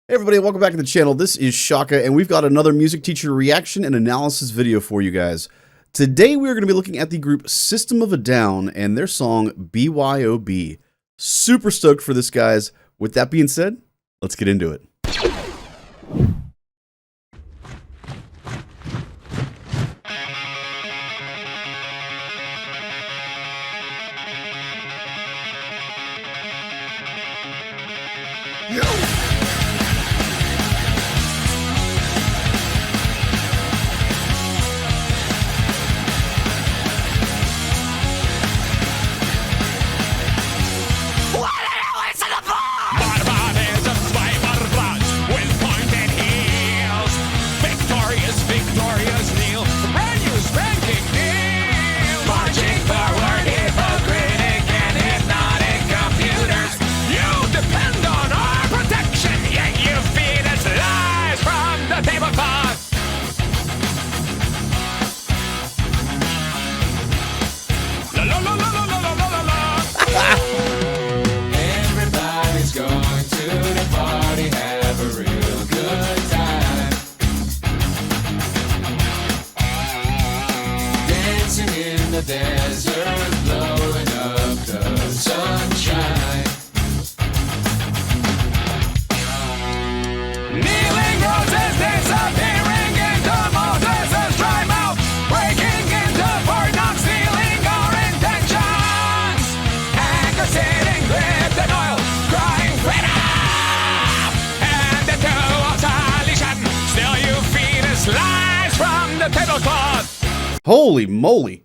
Hey everybody, welcome back to the channel. This is Shaka, and we've got another music teacher reaction and analysis video for you guys. Today we're going to be looking at the group System of a Down and their song B.Y.O.B. Super stoked for this, guys. With that being said, let's get into it. Everybody's going to the party, have a real good time. Dancing in the desert, blowing up the sunshine. Kneeling roses disappearing into Moses' dry mouth, breaking into Fort Knox, stealing our intentions. Anger sitting gripped in oil, crying freedom. And into obsolescence, still you feed us lies from the tablecloth. Holy moly.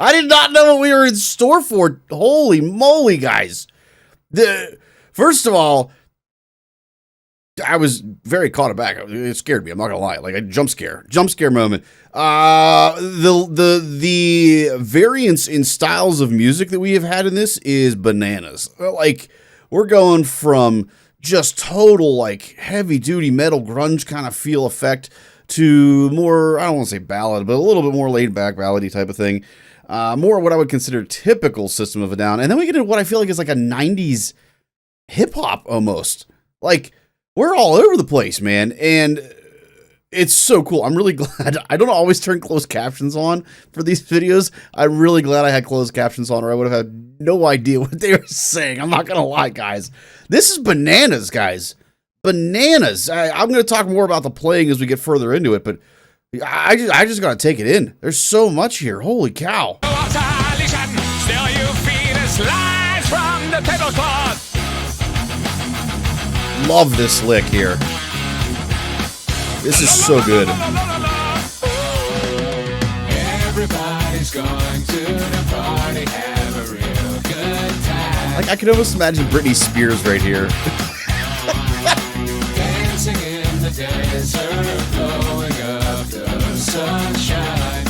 I did not know what we were in store for. Holy moly, guys. First of all, I was very caught aback. It scared me. I'm not gonna lie. Like a jump scare moment. The variance in styles of music that we have had in this is bananas. Like we're going from just total like heavy duty metal grunge kind of feel effect to more, I don't want to say ballad, but a little bit more laid back ballady type of thing. More what I would consider typical System of a Down, and then we get into what I feel like is like a '90s hip hop almost. Like we're all over the place, man, and it's so cool. I'm really glad. I don't always turn closed captions on for these videos. I'm really glad I had closed captions on, or I would have had no idea what they were saying. I'm not gonna lie, guys. This is bananas, guys. Bananas. I'm gonna talk more about the playing as we get further into it, but I just gotta take it in. There's so much here. Holy cow. Still you feed us lies from the tablecloth. Love this lick here. This is so good. Everybody's going to the party, have a real good time. Like I can almost imagine Britney Spears right here. Dancing in the desert, blowing up the sunshine.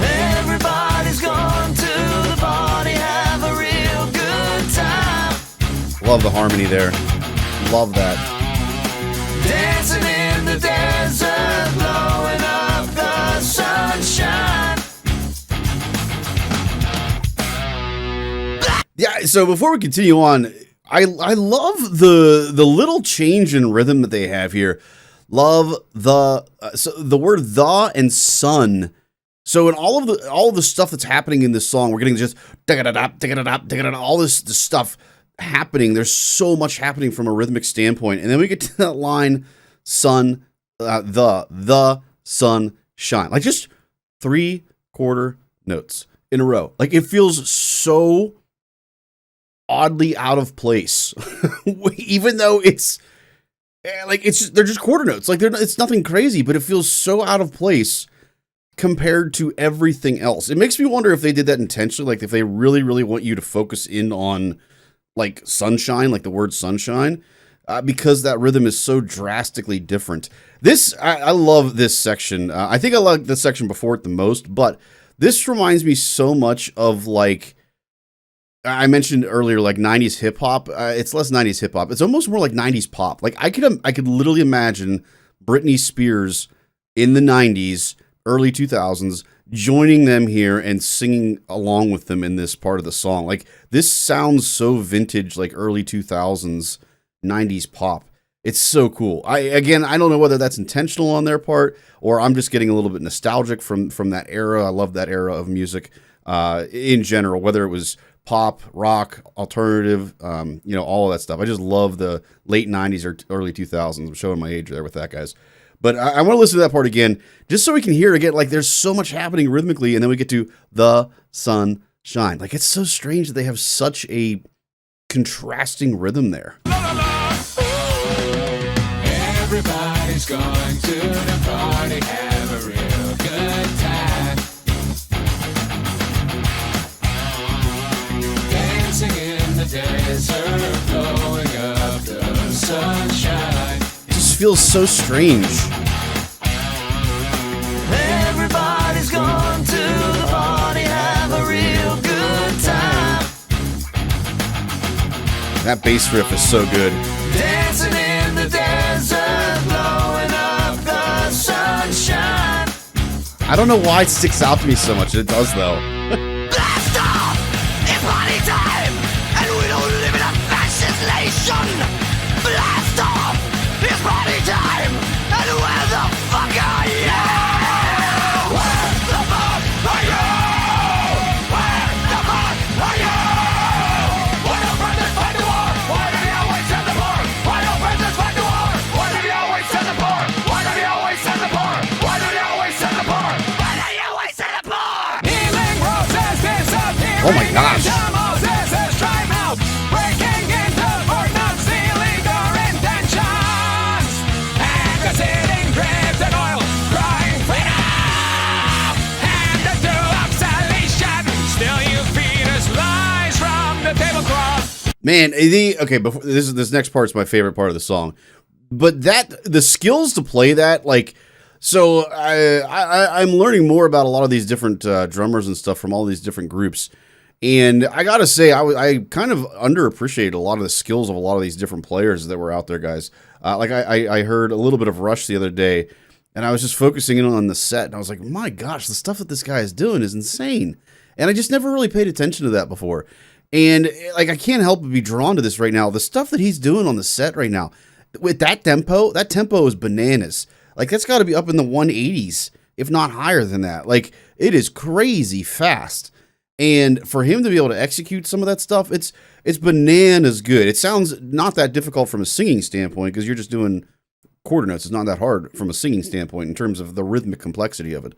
Everybody's going to the party, have a real good time. Love the harmony there. Love that. Dancing in the desert, blowing up the sunshine. Yeah, so before we continue on, I love the little change in rhythm that they have here. Love the word the and sun. So in all of the stuff that's happening in this song, we're getting just all this stuff happening. There's so much happening from a rhythmic standpoint, and then we get to that line, sun, the sun shine, like just 3/4 notes in a row. Like it feels so oddly out of place, even though it's like they're just quarter notes. Like it's nothing crazy, but it feels so out of place compared to everything else. It makes me wonder if they did that intentionally, like if they really want you to focus in on like sunshine, like the word sunshine, because that rhythm is so drastically different. I love this section. I think I like this section before it the most, but this reminds me so much of like I mentioned earlier, like 90s hip hop. It's less 90s hip hop. It's almost more like 90s pop. Like I could literally imagine Britney Spears in the 90s, early 2000s, joining them here and singing along with them in this part of the song. Like, this sounds so vintage, like early 2000s, 90s pop. It's so cool. I don't know whether that's intentional on their part or I'm just getting a little bit nostalgic from that era. I love that era of music in general, whether it was pop, rock, alternative, all of that stuff. I just love the late 90s or early 2000s. I'm showing my age there with that, guys. But I want to listen to that part again, just so we can hear it again. Like, there's so much happening rhythmically, and then we get to the sun shine. Like, it's so strange that they have such a contrasting rhythm there. Everybody's going to the party, have a real good time. Dancing in the desert, blowing up the sunshine. It just feels so strange. Everybody's going to the party, have a real good time. That bass riff is so good. Dancing in the desert, blowing up the sunshine. I don't know why it sticks out to me so much. It does, though. Blast off! It's party time! And we don't live in a fascist nation! Blast off! It's party time! And where the fuck are you? Where the fuck are you? Where the fuck are you? Why don't brothers fight the war? Why do they always send the poor? Why don't brothers fight the war? Why do they always send the poor? Why do they always send the poor? Why do they always send the poor? Why do they always send the poor? Healing process disappearing. Oh my gosh. Breaking into Fort Knox, stealing our intentions. And the sitting grips and oil, crying freedom. And the two obsolession, still you feed us lies from the tablecloth. Man, before this next part is my favorite part of the song. But the skills to play that, like, so I'm learning more about a lot of these different drummers and stuff from all these different groups. And I gotta say, I kind of underappreciated a lot of the skills of a lot of these different players that were out there, guys. I heard a little bit of Rush the other day, and I was just focusing in on the set, and I was like, my gosh, the stuff that this guy is doing is insane. And I just never really paid attention to that before. And like, I can't help but be drawn to this right now. The stuff that he's doing on the set right now, with that tempo is bananas. Like, that's got to be up in the 180s, if not higher than that. Like, it is crazy fast. And for him to be able to execute some of that stuff, it's bananas good. It sounds not that difficult from a singing standpoint because you're just doing quarter notes. It's not that hard from a singing standpoint in terms of the rhythmic complexity of it.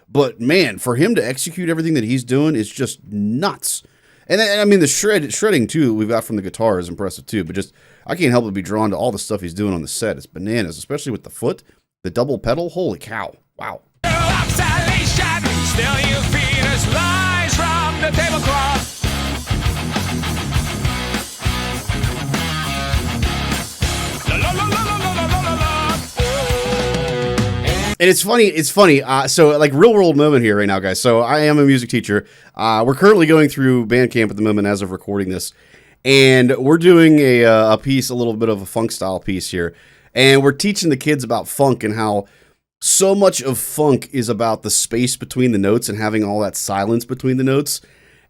But man, for him to execute everything that he's doing is just nuts. And I mean, the shredding too we've got from the guitar is impressive too. But just, I can't help but be drawn to all the stuff he's doing on the set. It's bananas, especially with the foot, the double pedal. Holy cow! Wow. Still you feed us lies from the tablecloth. And it's funny. So, like, real world moment here right now, guys. So, I am a music teacher. We're currently going through Bandcamp at the moment as of recording this. And we're doing a piece, a little bit of a funk style piece here. And we're teaching the kids about funk and how so much of funk is about the space between the notes and having all that silence between the notes.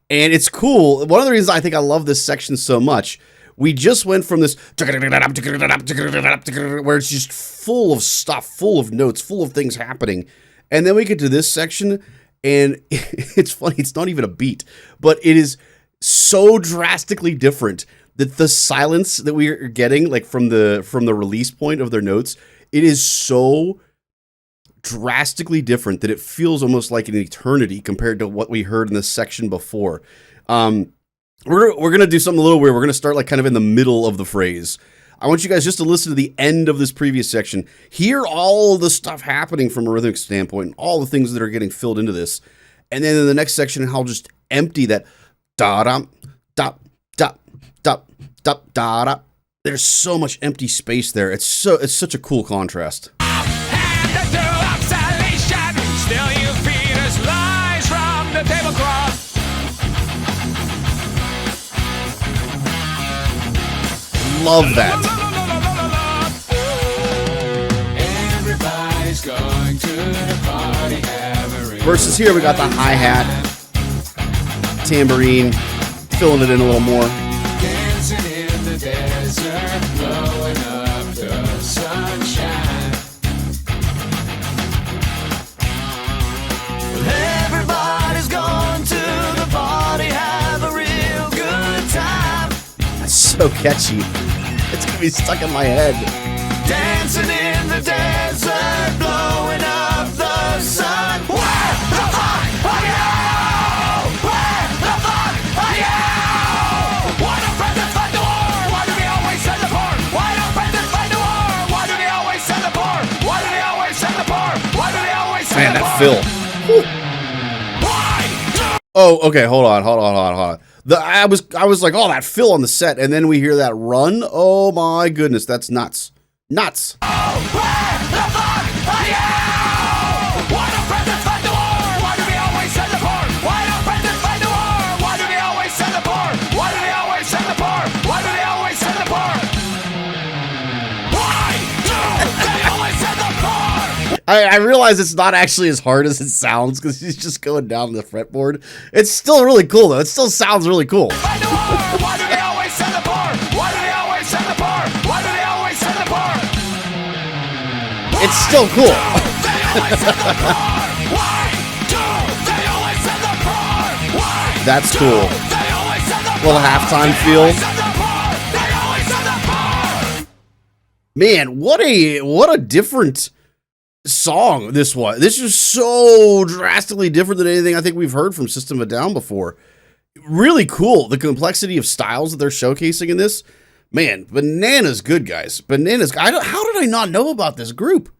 And it's cool. One of the reasons I think I love this section so much, we just went from this where it's just full of stuff, full of notes, full of things happening. And then we get to this section and it's funny. It's not even a beat, but it is so drastically different that the silence that we are getting, like from the release point of their notes, it is so drastically different that it feels almost like an eternity compared to what we heard in this section before. We're gonna do something a little weird. We're gonna start like kind of in the middle of the phrase. I want you guys just to listen to the end of this previous section, hear all the stuff happening from a rhythmic standpoint, and all the things that are getting filled into this, and then in the next section, how just empty that da da da da da da da. There's so much empty space there. It's such a cool contrast. Still you feed us lies from the tablecloth. Love that. Everybody's going to the party, have a real Versus here, we got the hi-hat, tambourine, filling it in a little more. Dancing in the desert, blowing up the sunshine. Everybody's going to the party, have a real good time. That's so catchy. It's gonna be stuck in my head. Dancing in the desert, blowing up the sun. Where the fuck are you? Where the fuck are you? Why don't friends fight the war? Why do they always send the poor? Why don't friends fight the war? Why do they always send the poor? Why do they always send the poor? Why do they always send Man, the that poor? fill. Why do Oh, okay, hold on. I was like, oh, that fill on the set, and then we hear that run. Oh my goodness, that's nuts. Nuts. where the fuck are you? Why don't friends fight the war? Why do they always send the poor? Why don't friends fight the war? Why do they always send the poor? Why do they always send the poor? Why do they always send the poor? Why do they always send the poor? I realize it's not actually as hard as it sounds because he's just going down the fretboard. It's still really cool though. It still sounds really cool. Fight the war. Why do they always send the poor? Why do they always send the poor? Why do they always send the poor? It's still cool. They always send the poor. Why do they always send the poor? Why? That's cool. They always send the Little halftime feel. send the poor. They always send the poor. Man, what a different song this was. This is so drastically different than anything I think we've heard from System of a Down before. Really cool. The complexity of styles that they're showcasing in this. Man, bananas good, guys. Bananas. How did I not know about this group?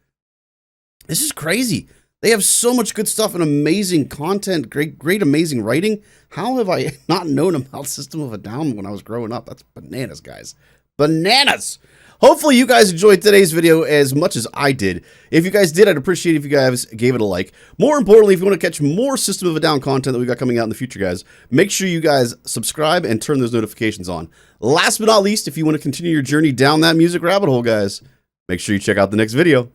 This is crazy. They have so much good stuff and amazing content, great, amazing writing. How have I not known about System of a Down when I was growing up? That's bananas, guys. Bananas. Hopefully you guys enjoyed today's video as much as I did. If you guys did, I'd appreciate it if you guys gave it a like. More importantly, if you want to catch more System of a Down content that we got coming out in the future, guys, make sure you guys subscribe and turn those notifications on. Last but not least, if you want to continue your journey down that music rabbit hole, guys, make sure you check out the next video.